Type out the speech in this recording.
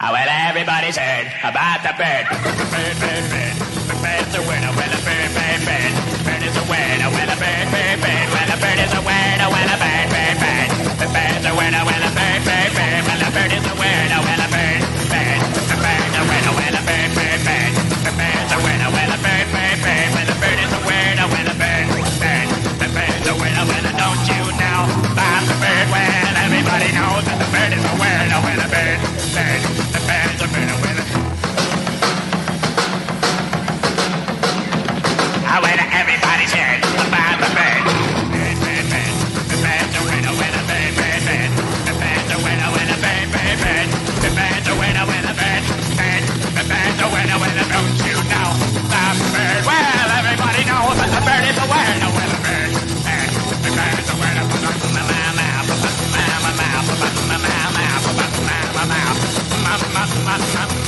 Well, everybody's heard about the bird. Bird, bird, bird. The bird's a winner. Well, a bird, bird, bird. Bird is a winner. Well, a bird, bird, bird. Well, a bird is a winner. Well, a bird, bird, bird. The bird's a winner. Well, a bird, bird, bird. Well, a bird is a winner. Well, a bird, bird. The bird's a winner. Well, a bird, bird, bird. The bird's a winner. Well, a bird, bird, bird. Well, a bird is a winner. Well, a bird, bird. The bird's a winner. Well, don't you know about the bird? Well, everybody knows that the bird is a winner. Well, a bird, bird. The bird's a winner. Well, everybody's heard about the bird. Bird, bird, bird. The bird's a winner. Well, a bird, bird, bird. The bird's a winner. Well, a bird, bird, bird. The bird's a winner. Well, a bird, bird. The bird's a winner. Well, don't you know the bird? Well, everybody knows that the bird is a winner. Well, a bird, bird. The bird's a winner. Ma, ma, ma, ma, ma, ma, ma, ma, ma, ma, ma, ma, ma, ma, ma, ma, ma, ma, ma, ma,